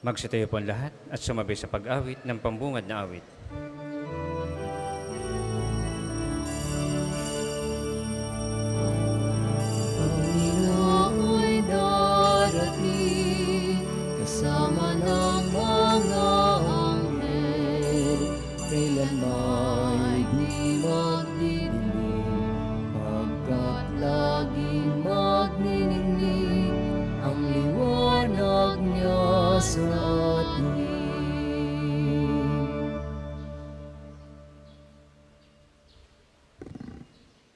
Magsitayo po ang lahat at sumabay sa pag-awit ng pambungad na awit. Panginoon'y darating, kasama ng mga anghel, kailan may di magdidilim, pagkat laging magniningning ang liwanag niya sa atin.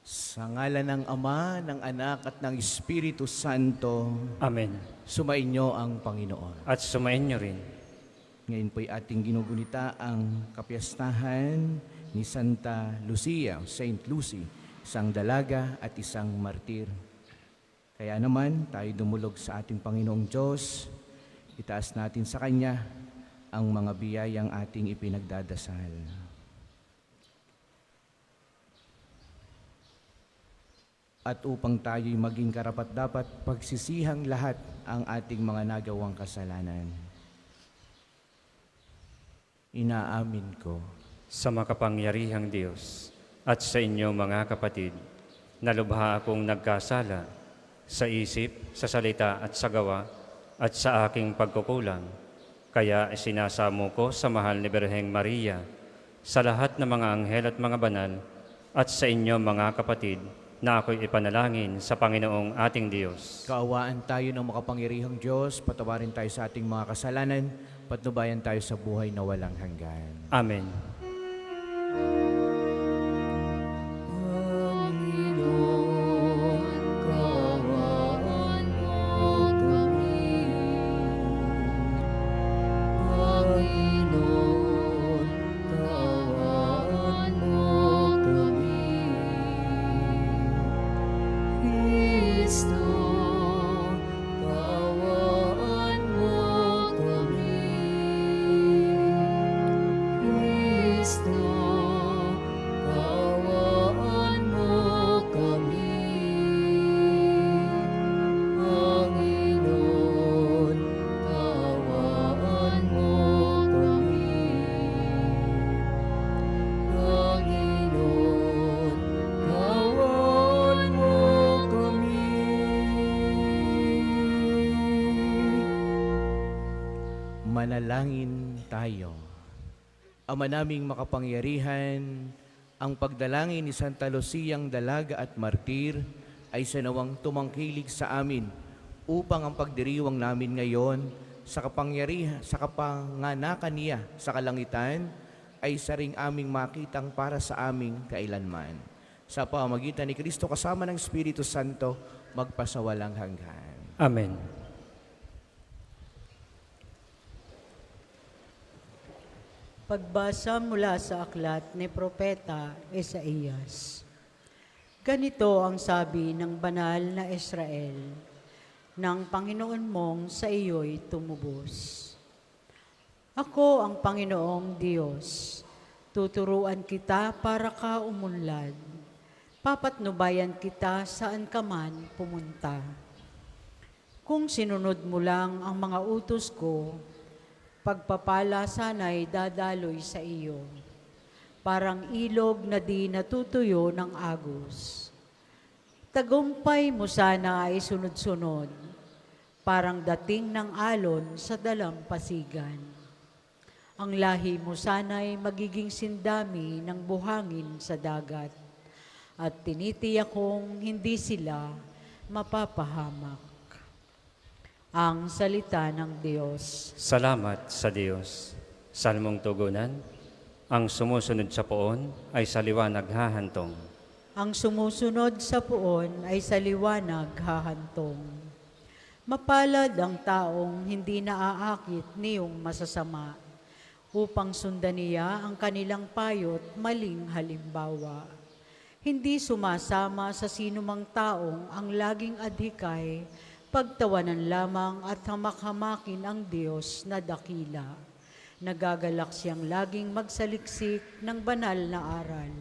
Sa ngalan ng Ama, ng Anak at ng Espiritu Santo, Amen. sumainyo ang Panginoon. At sumain niyo rin. Ngayon po'y ating ginugunita ang kapiyastahan ni Santa Lucia, Saint Lucy, isang dalaga at isang martir. Kaya naman, tayo dumulog sa ating Panginoong Diyos, itaas natin sa Kanya ang mga biyayang ating ipinagdadasal. At upang tayo'y maging karapat-dapat, pagsisihang lahat ang ating mga nagawang kasalanan. Inaamin ko Sa makapangyarihang Diyos at sa inyo mga kapatid, nalubha akong nagkasala sa isip, sa salita at sa gawa at sa aking pagkukulang. Kaya isinasamo ko sa mahal ni Birheng Maria, sa lahat ng mga anghel at mga banal, at sa inyo mga kapatid, na ako'y ipanalangin sa Panginoong ating Diyos. kaawaan tayo ng makapangyarihang Diyos, patawarin tayo sa ating mga kasalanan, patnubayan tayo sa buhay na walang hanggan. Amen. Panginoon, kaawaan mo kami. Panginoon, kaawaan mo kami. Kristo, kaawaan mo kami. Kristo, kaawaan mo kami. Panginoon, kaawaan mo kami. Panginoon, kaawaan mo kami. Manalangin tayo. Ama naming makapangyarihan, ang pagdalangin ni Santa Luciang dalaga at martir ay sanawang tumangkilig sa amin upang ang pagdiriwang namin ngayon sa kapangyarihan, sa kapanganakan niya sa kalangitan ay saring aming makitang para sa aming kailanman. Sa pamamagitan ni Kristo kasama ng Espiritu Santo, magpasawalang hanggan. Amen. Pagbasa mula sa aklat ni Propeta Isaías. Ganito ang sabi ng banal na Israel, ng Panginoon mong sa iyo'y tumubos. Ako ang Panginoong Diyos, tuturuan kita para ka umunlad. Papatnubayan kita saan ka man pumunta. Kung sinunod mo lang ang mga utos ko, pagpapala sana'y dadaloy sa iyo, parang ilog na di natutuyo ng agos. Tagumpay mo sana ay sunod-sunod, parang dating ng alon sa dalampasigan. Ang lahi mo sana'y magiging sindami ng buhangin sa dagat, at tinitiyak kong hindi sila mapapahamak. Ang salita ng Diyos. Salamat sa Diyos. Salmong tugunan, ang sumusunod sa poon ay sa liwanag hahantong. Ang sumusunod sa puon ay sa liwanag hahantong. Mapalad ang taong hindi naaakit niyong masasama, upang sundan niya ang kanilang payot maling halimbawa. Hindi sumasama sa sinumang taong ang laging adhikay, pagtawanan lamang at hamak-hamakin ang Diyos na dakila. Nagagalak siyang laging magsaliksik ng banal na aral.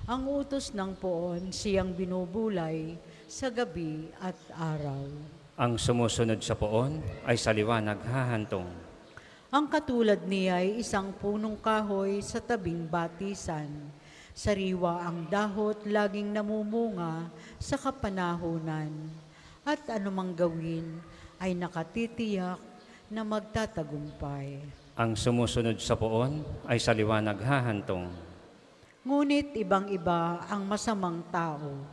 Ang utos ng poon siyang binubulay sa gabi at araw. Ang sumusunod sa poon ay sa liwanag hahantong. Ang katulad niya ay isang punong kahoy sa tabing batisan. Sariwa ang dahot, laging namumunga sa kapanahunan. At anumang gawin ay nakatitiyak na magtatagumpay. Ang sumusunod sa poon ay sa liwanag hahantong. Ngunit ibang-iba ang masamang tao.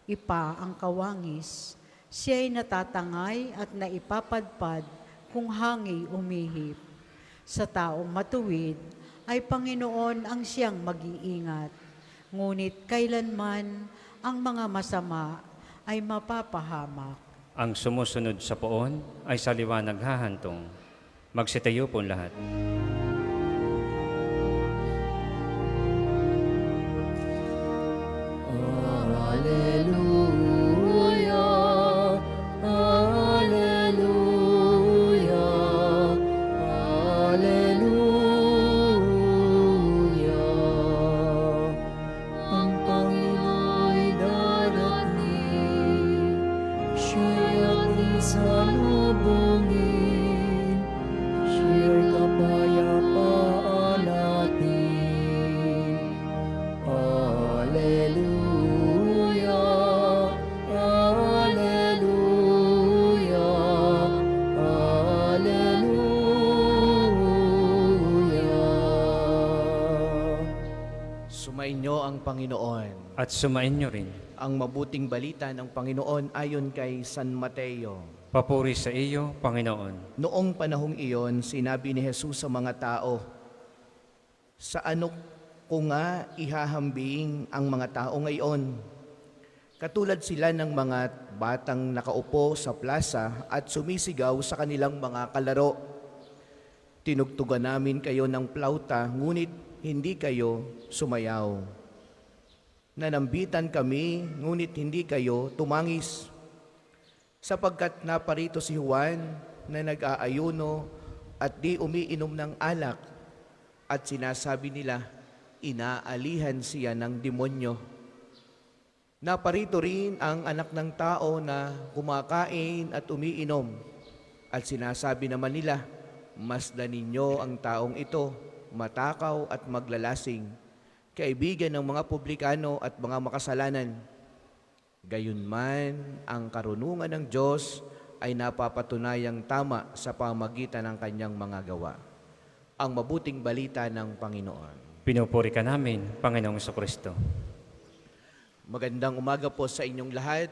Ipa ang kawangis, siya'y natatangay at naipapadpad kung hangi umihip. Sa taong matuwid ay Panginoon ang siyang mag-iingat. Ngunit kailanman ang mga masama ay mapapahamak. Ang sumusunod sa poon ay sa liwanag hahantong. Magsitayo po lahat. Hallelujah, hallelujah, hallelujah. Ang Panginoon'y darating, siya'y ating salubungin, siya'y kapayapaan natin. Hallelujah, hallelujah, hallelujah. Sumainyo ang Panginoon. At sumain niyo rin. Ang mabuting balita ng Panginoon ayon kay San Mateo. Papuri sa iyo, Panginoon. Noong panahong iyon, sinabi ni Jesus sa mga tao, sa ano ko nga ihahambing ang mga tao ngayon? Katulad sila ng mga batang nakaupo sa plaza at sumisigaw sa kanilang mga kalaro. Tinugtugan namin kayo ng plauta, ngunit hindi kayo sumayaw. Nanambitan kami, ngunit hindi kayo tumangis. Sapagkat naparito si Juan na nag-aayuno at di umiinom ng alak, at sinasabi nila, inaalihan siya ng demonyo. Naparito rin ang anak ng tao na kumakain at umiinom, at sinasabi naman nila, masdan ninyo ang taong ito, matakaw at maglalasing, kaibigan ng mga publikano at mga makasalanan. Gayunman, ang karunungan ng Diyos ay napapatunayang tama sa pamagitan ng kanyang mga gawa. Ang mabuting balita ng Panginoon. Pinupuri ka namin, Panginoong Jesucristo. Magandang umaga po sa inyong lahat.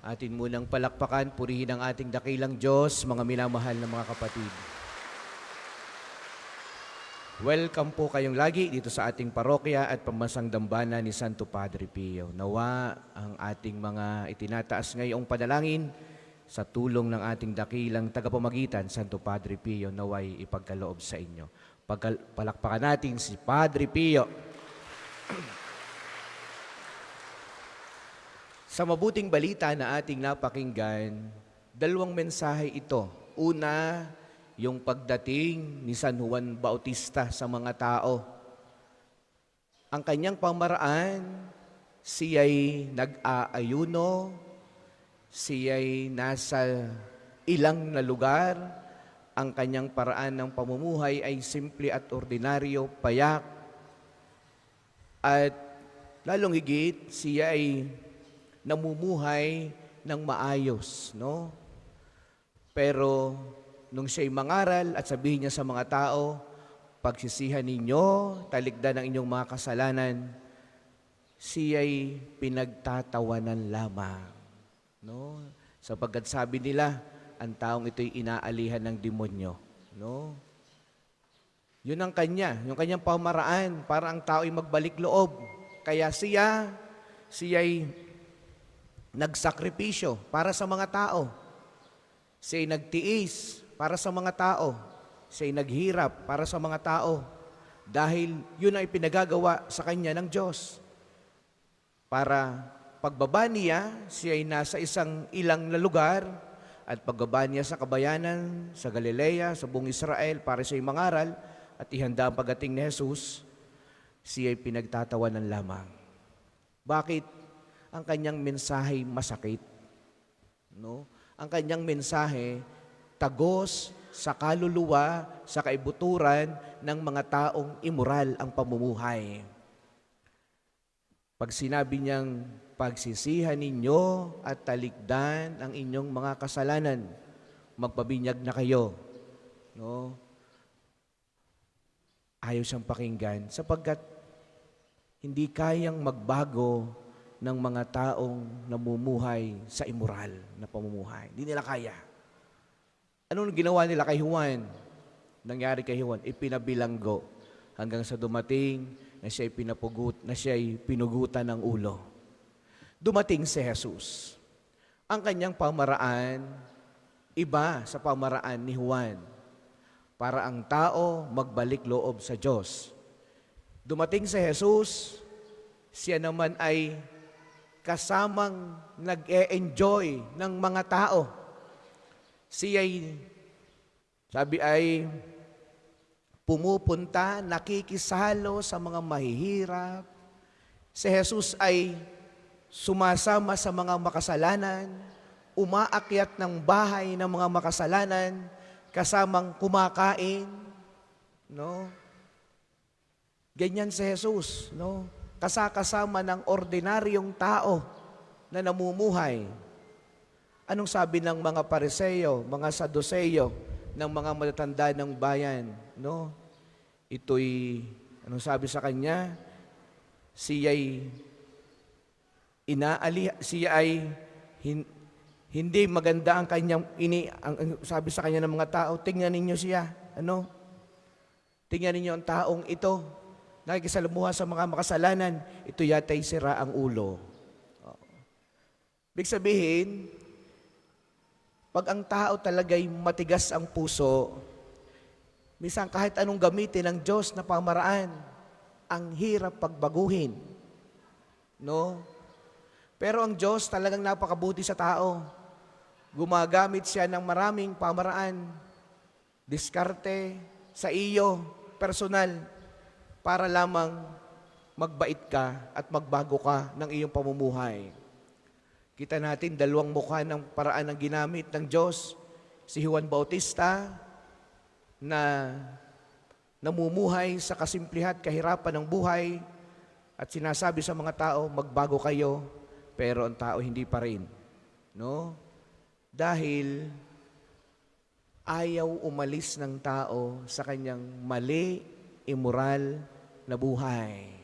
Atin munang palakpakan, purihin ang ating dakilang Diyos, mga minamahal na mga kapatid. Welcome po kayong lagi dito sa ating parokya at pambansang dambana ni Santo Padre Pio. Nawa ang ating mga itinataas ngayong panalangin sa tulong ng ating dakilang tagapamagitan, Santo Padre Pio, naway ipagkaloob sa inyo. Palakpakan natin si Padre Pio. Sa mabuting balita na ating napakinggan, dalawang mensahe ito. Una, yung pagdating ni San Juan Bautista sa mga tao. Ang kanyang pamaraan, siya'y nag-aayuno, siya'y nasa ilang na lugar. Ang kanyang paraan ng pamumuhay ay simple at ordinaryo, payak. At lalong higit, siya ay namumuhay ng maayos, no? Pero nung siya'y mangaral at sabihin niya sa mga tao, pagsisihan ninyo, talikdan ang inyong mga kasalanan, siya'y pinagtatawanan lamang. No? Sapagkat sabi nila, ang taong ito'y inaalihan ng demonyo. No? Yun ang kanya, yung kanyang pamaraan, para ang tao'y magbalik loob. Kaya siya'y nagsakripisyo para sa mga tao. Siya'y nagtiis para sa mga tao. Siya'y naghirap para sa mga tao. Dahil yun ay pinagagawa sa kanya ng Diyos. Para pagbaba niya, siya'y nasa isang ilang na lugar, at pagbaba niya sa kabayanan, sa Galilea, sa buong Israel, para siya'y mangaral at ihanda ang pagdating ni Jesus, siya'y pinagtatawanan lamang. Bakit? Ang kanyang mensahe masakit. No? Ang kanyang mensahe tagos sa kaluluwa, sa kaibuturan ng mga taong immoral ang pamumuhay. Pag sinabi niyang, pagsisihan ninyo at talikdan ang inyong mga kasalanan, magpabinyag na kayo. No? Ayaw siyang pakinggan sapagkat hindi kayang magbago ng mga taong namumuhay sa immoral na pamumuhay. Hindi nila kaya. Anong ginawa nila kay Juan? Nangyari kay Juan, ipinabilanggo hanggang sa dumating na siya'y pinugutan ng ulo. Dumating si Jesus. Ang kanyang pamaraan, iba sa pamaraan ni Juan, para ang tao magbalik loob sa Diyos. Dumating si Jesus, siya naman ay kasamang nag-e-enjoy ng mga tao. Siya'y, sabi ay, pumupunta, nakikisalo sa mga mahihirap. Si Jesus ay sumasama sa mga makasalanan, umaakyat ng bahay ng mga makasalanan, kasamang kumakain, no? Ganyan si Jesus, no? Kasama ng ordinaryong tao na namumuhay. Anong sabi ng mga Pariseo, mga Saduceo, ng mga matatanda ng bayan, no? Ito'y, anong sabi sa kanya? Siya ay hindi maganda ang kanyang ang sabi sa kanya ng mga tao, tingnan ninyo siya, ano? Tingnan ninyo ang taong ito, nakikisalamuha sa mga makasalanan, ito yata'y sira ang ulo. Ibig sabihin, pag ang tao talaga'y matigas ang puso, minsan kahit anong gamitin ng Diyos na pamaraan, ang hirap pagbaguhin. No? Pero ang Diyos talagang napakabuti sa tao. Gumagamit siya ng maraming pamaraan, diskarte sa iyo, personal, para lamang magbait ka at magbago ka ng iyong pamumuhay. Kita natin dalawang mukha ng paraan ng ginamit ng Diyos. Si Juan Bautista na namumuhay sa kasimplihan, kahirapan ng buhay at sinasabi sa mga tao, magbago kayo, pero ang tao hindi pa rin. No? Dahil ayaw umalis ng tao sa kanyang mali, immoral na buhay.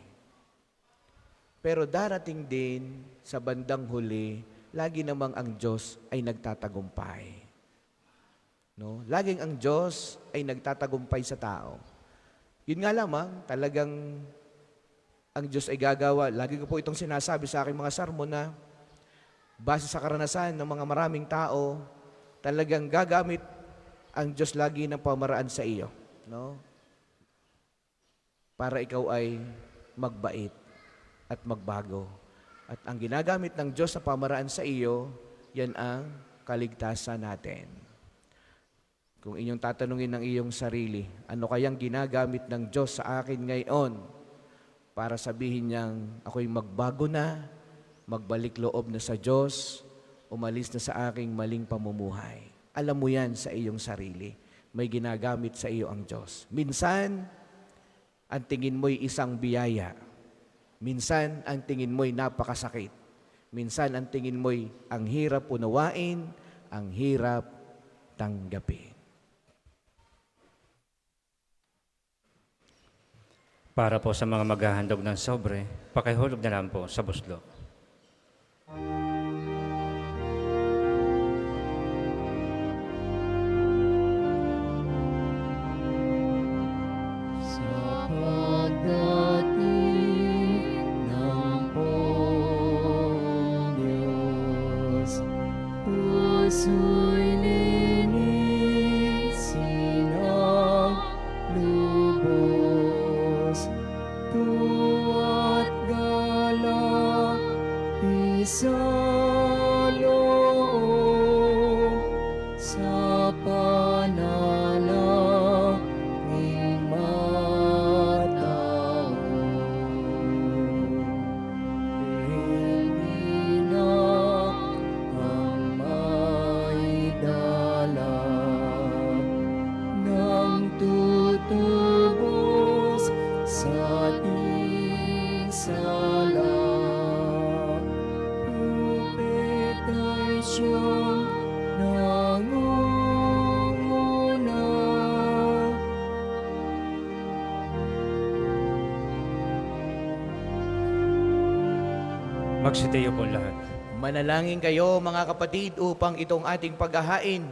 Pero darating din sa bandang huli, lagi namang ang Diyos ay nagtatagumpay. No? Laging ang Diyos ay nagtatagumpay sa tao. Yun nga lamang, talagang ang Diyos ay gagawa. Lagi ko po itong sinasabi sa aking mga sermon na base sa karanasan ng mga maraming tao, talagang gagamit ang Diyos lagi ng pamaraan sa iyo. No? Para ikaw ay magbait at magbago. At ang ginagamit ng Diyos sa pamaraan sa iyo, yan ang kaligtasan natin. Kung inyong tatanungin ng iyong sarili, ano kayang ginagamit ng Diyos sa akin ngayon para sabihin niyang ako'y magbago na, magbalik loob na sa Diyos, umalis na sa aking maling pamumuhay. Alam mo yan sa iyong sarili. May ginagamit sa iyo ang Diyos. Minsan, ang tingin mo'y isang biyaya. Minsan, ang tingin mo'y napakasakit. Minsan, ang tingin mo'y ang hirap unawain, ang hirap tanggapin. Para po sa mga maghahandog ng sobre, pakihulog na lang po sa buslo. Sa pagdating ng poong Diyos, puso'y linisin ang lubos, tuwa't galak isaloob sa panalangin matao. Bilang ang maidala Magsitayo po lahat. Manalangin kayo mga kapatid upang itong ating paghahain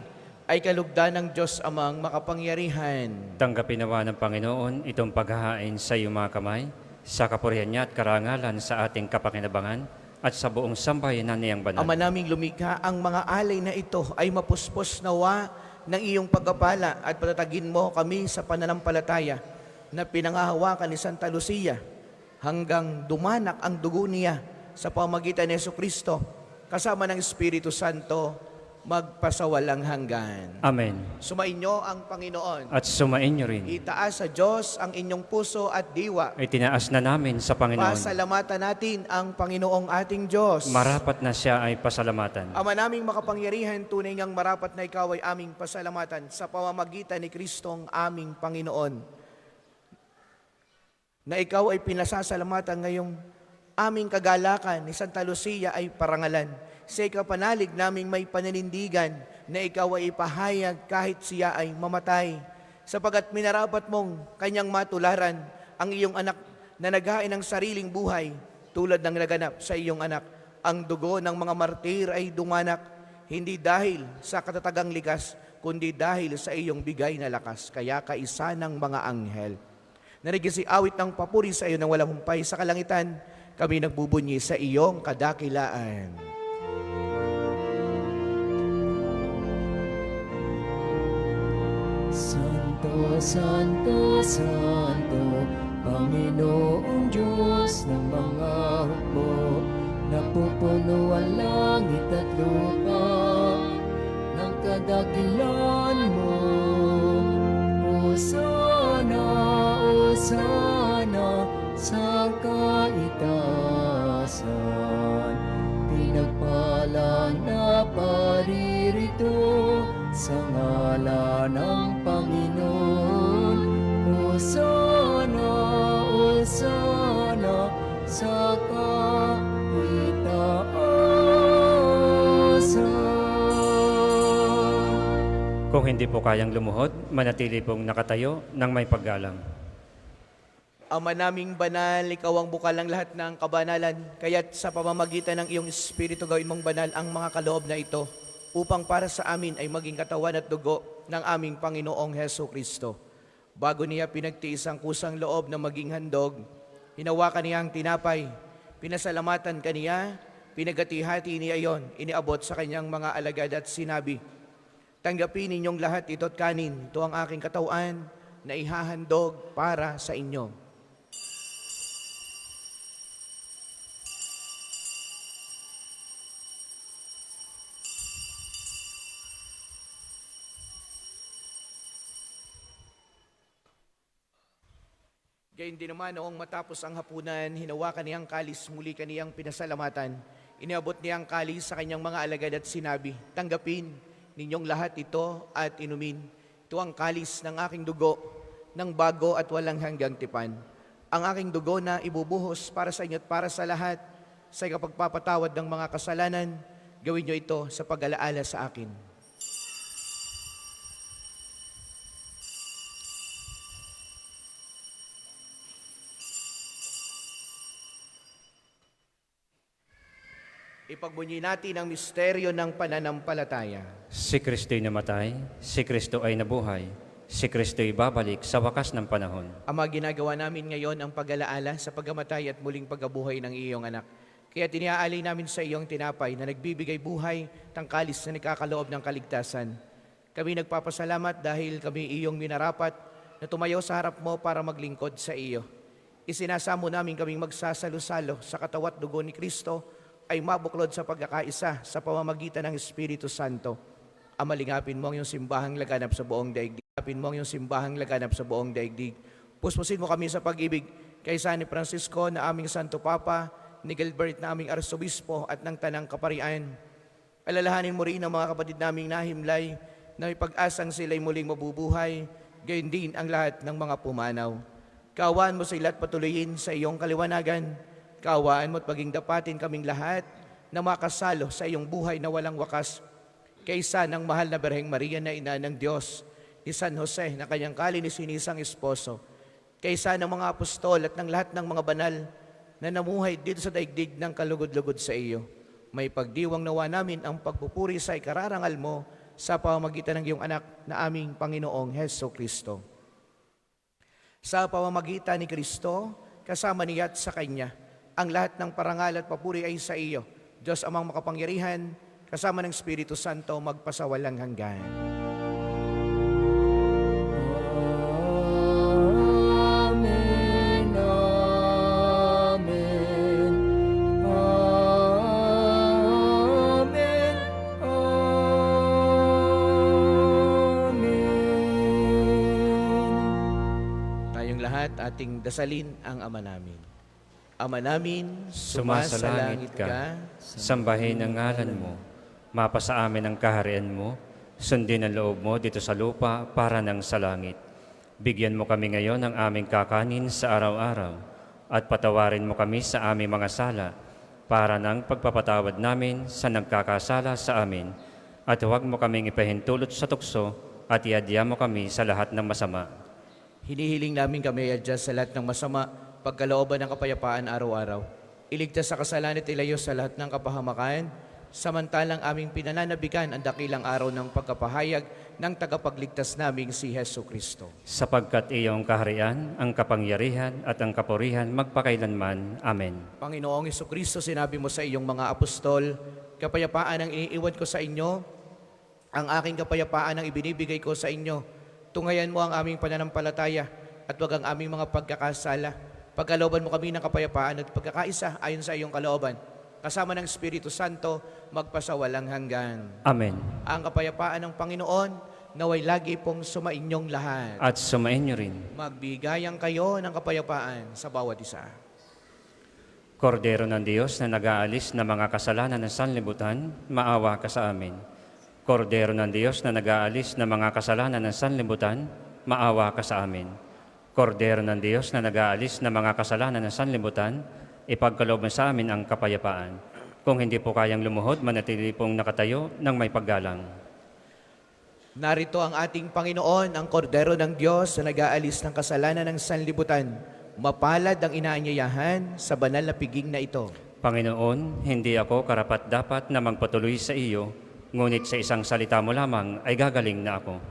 ay kalugdan ng Diyos Amang makapangyarihan. Tanggapin nawa ng Panginoon itong paghahain sa iyong mga kamay, sa kapurihan niya at karangalan sa ating kapakinabangan at sa buong sambayan na niyang banal. Ama naming lumikha, ang mga alay na ito ay mapuspos nawa ng iyong pagkapala at patatagin mo kami sa pananampalataya na pinangahawakan ni Santa Lucia hanggang dumanak ang dugo niya sa pamagitan ni Jesucristo kasama ng Espiritu Santo magpasawalang hanggan. Amen. Sumainyo ang Panginoon. At sumainyo rin. Itaas sa Diyos ang inyong puso at diwa. Itinaas na namin sa Panginoon. Pasalamatan natin ang Panginoong ating Diyos. Marapat na siya ay pasalamatan. Ama naming makapangyarihan, tunay ngang marapat na ikaw ay aming pasalamatan sa pamamagitan ni Kristong aming Panginoon. Na ikaw ay pinasasalamatan ngayong aming kagalakan ni Santa Lucia ay parangalan. Sa ikapanalig naming may paninindigan na ikaw ay ipahayag kahit siya ay mamatay. Sapagat minarapat mong kanyang matularan ang iyong anak na naghain ng sariling buhay tulad ng naganap sa iyong anak. Ang dugo ng mga martir ay dumanak, hindi dahil sa katatagang likas, kundi dahil sa iyong bigay na lakas. Kaya kaisa ng mga anghel. Narigisi awit ng papuri sa iyo ng walang humpay sa kalangitan, kami nagbubunyi sa iyong kadakilaan. Santo, Santo, Santo, Panginoong Diyos ng mga hukbo, napupuno ang langit at lupa ng kadakilan mo. Hosana, Hosana, sa kaitaasan, pinagpala na paririto sa ngalan ng Panginoon. Hosana, Hosana, sa kaitaasan. Kung hindi po kayang lumuhod, manatili pong nakatayo ng may paggalang. Ama naming banal, ikaw ang bukal ng lahat ng kabanalan, kaya't sa pamamagitan ng iyong Espiritu gawin mong banal ang mga kaloob na ito, upang para sa amin ay maging katawan at dugo ng aming Panginoong Heso Kristo. Bago niya pinagtiis ang kusang loob na maging handog, hinawakan niya ang tinapay, pinasalamatan kaniya, pinagati-hati niya iyon, iniabot sa kanyang mga alagad at sinabi, tanggapin ninyong lahat ito't kanin, ito ang aking katawan na ihahandog para sa inyo. Gayun din naman, noong matapos ang hapunan, hinawakan niyang kalis, muli kaniyang pinasalamatan. Iniabot niyang kalis sa kanyang mga alagad at sinabi, tanggapin ninyong lahat ito at inumin. Ito ang kalis ng aking dugo, ng bago at walang hanggang tipan. Ang aking dugo na ibubuhos para sa inyo at para sa lahat, sa kapagpapatawad ng mga kasalanan, gawin niyo ito sa pag-alaala sa akin. Ipagbunyi natin ang misteryo ng pananampalataya. Si Kristo'y namatay, si Kristo ay nabuhay, si Kristo'y babalik sa wakas ng panahon. Ama, ginagawa namin ngayon ang pag-alaala sa pagkamatay at muling pagkabuhay ng iyong anak. Kaya tiniaalay namin sa iyong tinapay na nagbibigay buhay, tangkalis na nagkakaloob ng kaligtasan. Kami nagpapasalamat dahil kami iyong minarapat na tumayo sa harap mo para maglingkod sa iyo. Isinasamo namin kaming magsasalo-salo sa katawat dugo ni Kristo ay mabuklod sa pagkakaisa sa pamamagitan ng Espiritu Santo. Ama, lingapin mo ang iyong simbahang laganap sa buong daigdig. Lingapin mo ang iyong simbahang laganap sa buong daigdig. Puspusin mo kami sa pag-ibig kay San Francisco na aming Santo Papa, ni Gilbert na aming Arsobispo at ng Tanang Kaparian. Alalahanin mo rin ang mga kapatid naming nahimlay na may pag-asang sila'y muling mabubuhay, gayon din ang lahat ng mga pumanaw. Kaawaan mo sila at patuloyin sa iyong kaliwanagan. Kaawaan mo at maging dapatin kaming lahat na makasalo sa iyong buhay na walang wakas. Kaysa ng mahal na Birheng Maria na ina ng Diyos, ni San Jose na kanyang kalininisang esposo, kaysa ng mga apostol at ng lahat ng mga banal na namuhay dito sa daigdig ng kalugod-lugod sa iyo. May pagdiwang nawa namin ang pagpupuri sa ikararangal mo sa pamamagitan ng iyong anak na aming Panginoong Heso Kristo. Sa pamamagitan ni Kristo, kasama niya at sa Kanya, ang lahat ng parangal at papuri ay sa iyo, Diyos amang makapangyarihan, kasama ng Espiritu Santo, magpasawalang hanggan. Amen, amen, amen, amen. Tayong lahat ating dasalin ang Ama namin. Ama namin, Sumasalangit ka, sambahin ang ngalan mo, mapasa amin ang kaharian mo, sundin ang loob mo dito sa lupa para ng sa langit. Bigyan mo kami ngayon ng aming kakanin sa araw-araw, at patawarin mo kami sa aming mga sala, para ng pagpapatawad namin sa nagkakasala sa amin, at huwag mo kaming ipahintulot sa tukso, at iadya mo kami sa lahat ng masama. hinihiling namin kami adjust sa lahat ng masama, pagkalooban ng kapayapaan araw-araw. Iligtas sa kasalanan at ilayo sa lahat ng kapahamakan, samantalang aming pinananabikan ang dakilang araw ng pagkapahayag ng tagapagligtas naming si Heso Kristo. Sapagkat iyong kaharian, ang kapangyarihan at ang kapurihan magpakailanman. Amen. Panginoong Heso Kristo, sinabi mo sa iyong mga apostol, kapayapaan ang iniiwan ko sa inyo, ang aking kapayapaan ang ibinibigay ko sa inyo. Tungayan mo ang aming pananampalataya at wag ang aming mga pagkakasala. Pagkalooban mo kami ng kapayapaan at pagkakaisa ayon sa iyong kalooban. Kasama ng Espiritu Santo, magpasawalang hanggan. Amen. Ang kapayapaan ng Panginoon, naway lagi pong sumainyong lahat. At sumain niyo rin. Magbigayan kayo ng kapayapaan sa bawat isa. Kordero ng Diyos na nag-aalis ng mga kasalanan ng sanlibutan, maawa ka sa amin. Kordero ng Diyos na nag-aalis ng mga kasalanan ng sanlibutan, maawa ka sa amin. Kordero ng Diyos na nag-aalis ng mga kasalanan ng sanlibutan, ipagkaloob mo sa amin ang kapayapaan. Kung hindi po kayang lumuhod, manatili pong nakatayo ng may paggalang. Narito ang ating Panginoon, ang Kordero ng Diyos na nag-aalis ng kasalanan ng sanlibutan. Mapalad ang inaanyayahan sa banal na piging na ito. Panginoon, hindi ako karapat-dapat na magpatuloy sa iyo, ngunit sa isang salita mo lamang ay gagaling na ako.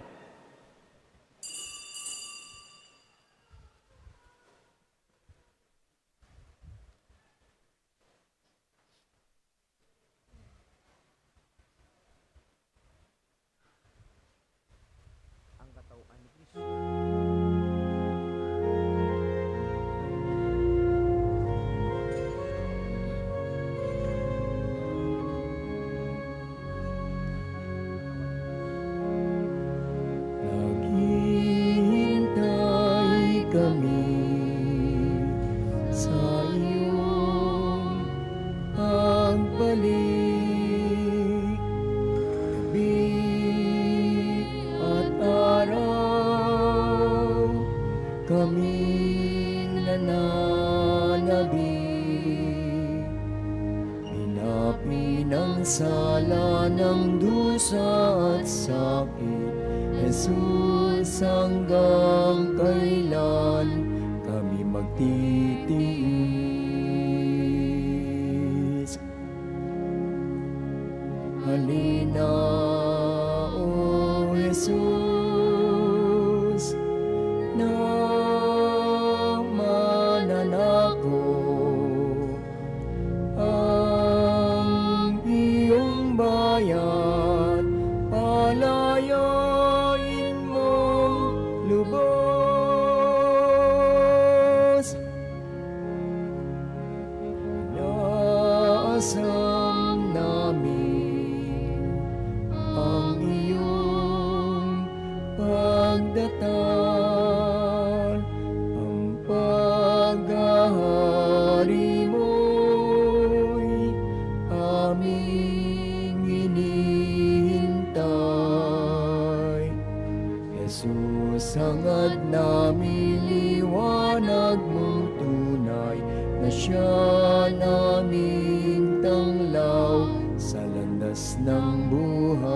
Naghihintay kami sa iyong pagbalik. Gabi at araw, kaming nananabik. Pinapi ng sala ng dusa at sakit, Jesus, hanggang kailan kami magtitiis? Halina, O Jesus, na mananako ang iyong bayan, palayain mong lubos. Inaasam namin ang iyong pagdatal, ang paghahari mo'y aming hinihintay. Jesus, hangad namin liwanag mong tunay, na siya naming tanglaw sa landas ng buhay.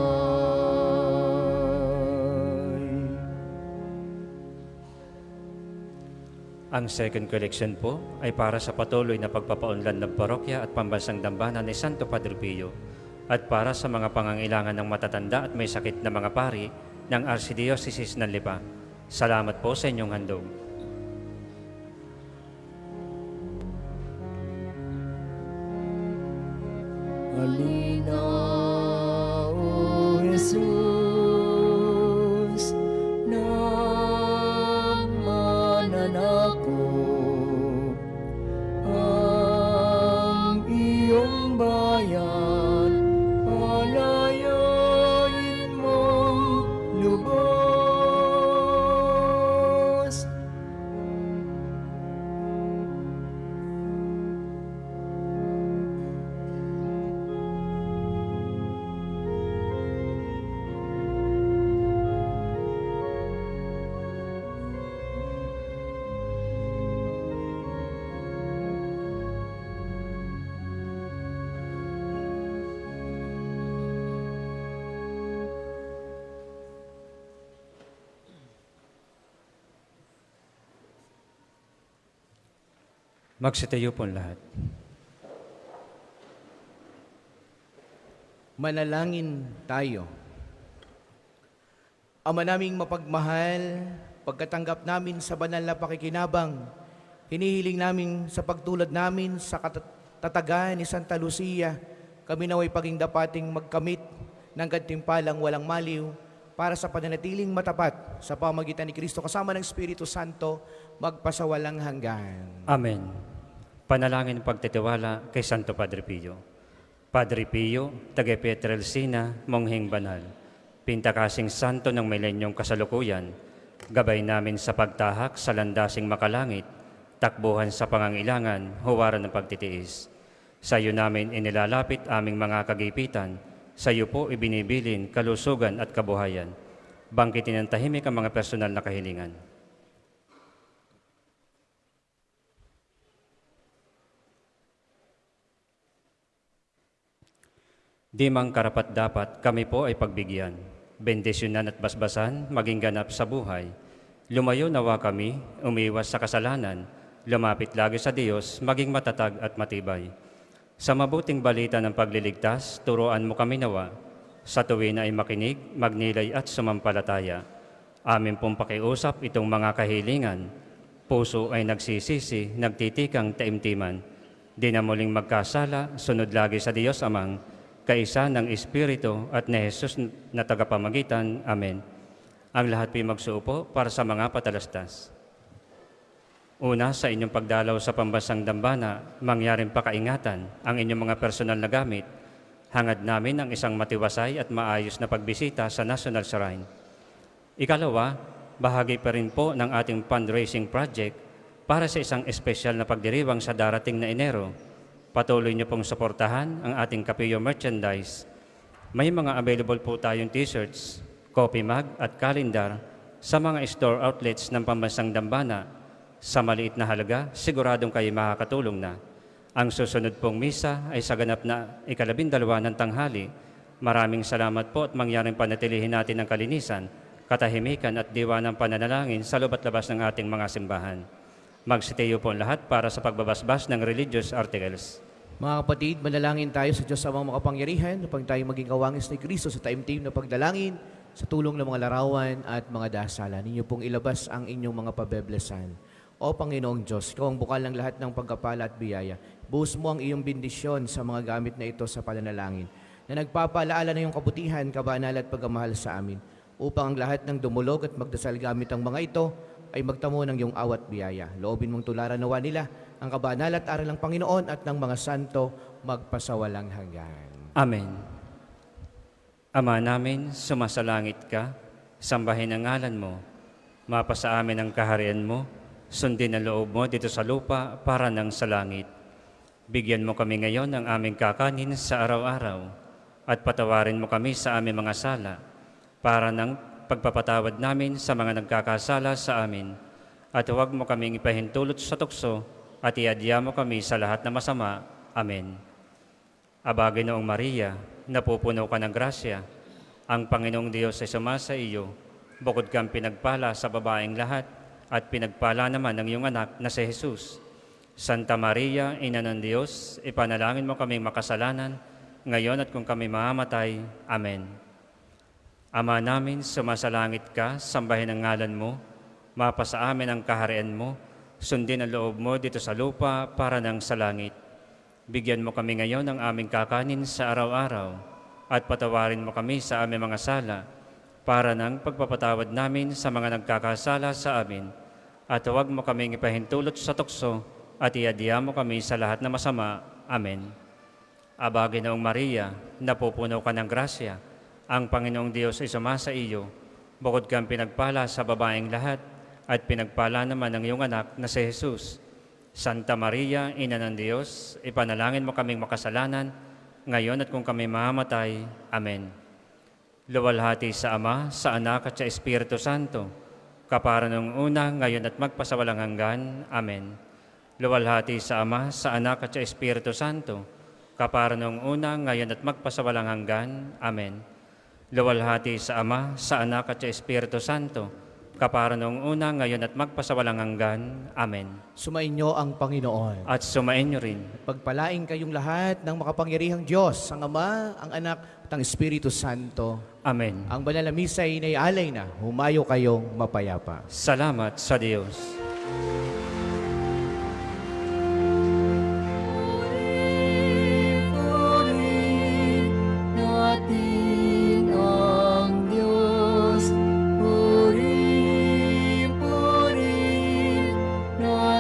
Ang second collection po ay para sa patuloy na pagpapaunlad ng parokya at pambansang dambana ni Santo Padre Pio at para sa mga pangangailangan ng matatanda at may sakit na mga pari ng Archdiocese ng Lipa. Salamat po sa inyong handog. Halina, O Jesus, na mananako ang iyong bayan, palayain mong lubos. Magsitayo po lahat. Manalangin tayo. Ama naming mapagmahal, pagkatanggap namin sa banal na pakikinabang, hinihiling namin sa pagtulad namin sa katatagan ni Santa Lucia, kami naway paging dapating magkamit ng gantimpalang walang maliw para sa pananatiling matapat sa pamagitan ni Kristo kasama ng Espiritu Santo magpasawalang hanggan. Amen. Panalangin ng pagtitiwala kay Santo Padre Pio. Padre Pio, taga Pietrelcina, Mongheng Banal, pintakasing santo ng milenyong kasalukuyan, gabay namin sa pagtahak sa landasing makalangit, takbuhan sa pangangailangan, huwaran ng pagtitiis. Sa iyo namin inilalapit aming mga kagipitan, sa iyo po ibinibilin kalusugan at kabuhayan. Bangkitin ng tahimik ang mga personal na kahilingan. Di mang karapat-dapat kami po ay pagbigyan, bendisyonan at basbasan, maging ganap sa buhay. Lumayo nawa kami, umiwas sa kasalanan, lumapit lagi sa Diyos, maging matatag at matibay. Sa mabuting balita ng pagliligtas, turuan mo kami nawa. Sa tuwin ay makinig, magnilay at sumampalataya. Amin pong pakiusap itong mga kahilingan. Puso ay nagsisisi, nagtitikang taimtiman. Di na muling magkasala, sunod lagi sa Diyos Amang, kaisa ng Espiritu at ni Jesus na tagapamagitan. Amen. Ang lahat po'y magsuupo para sa mga patalastas. Una, sa inyong pagdalaw sa pambansang dambana, mangyaring pakaingatan ang inyong mga personal na gamit. Hangad namin ang isang matiwasay at maayos na pagbisita sa National Shrine. Ikalawa, bahagi pa rin po ng ating fundraising project para sa isang espesyal na pagdiriwang sa darating na Enero. Patuloy niyo pong suportahan ang ating Kapilyo merchandise. May mga available po tayong t-shirts, coffee mug at calendar sa mga store outlets ng pambansang dambana. Sa maliit na halaga, siguradong kayo makakatulong na. Ang susunod pong misa ay sa ganap na 12 ng tanghali. Maraming salamat po at mangyaring panatilihin natin ang kalinisan, katahimikan at diwa ng pananalangin sa loob at labas ng ating mga simbahan. Magsitayo po lahat para sa pagbabasbas ng religious articles. Mga kapatid, manalangin tayo sa Diyos Amang makapangyarihan upang tayo maging kawangis ni Kristo sa taimtim na pagdalangin sa tulong ng mga larawan at mga dasalan. Ninyo pong ilabas ang inyong mga pabeblesan. O Panginoong Diyos, ikaw ang bukal ng lahat ng pagkapala at biyaya. Buhos mo ang iyong bendisyon sa mga gamit na ito sa pananalangin na nagpapaalaala na iyong kabutihan, kabanal at pagmamahal sa amin upang ang lahat ng dumulog at magdasal gamit ang mga ito ay magtamo ng iyong awat biyaya. Loobin mong tularan nawa nila ang kabanal at aral ng Panginoon at ng mga santo magpasawalang hanggan. Amen. Ama namin, sumasalangit ka, sambahin ang ngalan mo, mapasa amin ang kaharian mo, sundin ang loob mo dito sa lupa para nang sa langit. Bigyan mo kami ngayon ng aming kakanin sa araw-araw at patawarin mo kami sa aming mga sala para nang pagpapatawad namin sa mga nagkakasala sa amin at huwag mo kaming ipahintulot sa tukso at iadya mo kami sa lahat na masama. Amen. Aba, Ginoong Maria, napupuno ka ng grasya. Ang Panginoong Diyos ay sumasa iyo. Bukod kang pinagpala sa babaeng lahat at pinagpala naman ng iyong anak na si Jesus. Santa Maria, Ina ng Diyos, ipanalangin mo kaming makasalanan, ngayon at kung kami mamamatay. Amen. Ama namin, sumasalangit ka, sambahin ang ngalan mo, mapasa amin ang kaharian mo, sundin ang loob mo dito sa lupa para nang sa langit. Bigyan mo kami ngayon ng aming kakanin sa araw-araw at patawarin mo kami sa aming mga sala para ng pagpapatawad namin sa mga nagkakasala sa amin. At huwag mo kaming ipahintulot sa tukso at iadya mo kami sa lahat na masama. Amen. Aba, Ginoong Maria, napupuno ka ng grasya, ang Panginoong Diyos ay sumasa iyo. Bukod kang pinagpala sa babaeng lahat, at pinagpala naman ng iyong anak na si Jesus. Santa Maria, Ina ng Diyos, ipanalangin mo kaming makasalanan, ngayon at kung kami mamamatay. Amen. Luwalhati sa Ama, sa Anak at sa Espiritu Santo, kapara nung una, ngayon at magpasawalang hanggan. Amen. Luwalhati sa Ama, sa Anak at sa Espiritu Santo, kapara nung una, ngayon at magpasawalang hanggan. Amen. Luwalhati sa Ama, sa Anak at sa Espiritu Santo, kapara nung una, ngayon at magpasawalang hanggan. Amen. Sumainyo ang Panginoon. At sumain niyo rin. Pagpalain kayong lahat ng makapangyarihang Diyos, ang Ama, ang Anak, at ang Espiritu Santo. Amen. Ang banal na misa ay inaialay na, humayo kayong mapayapa. Salamat sa Diyos.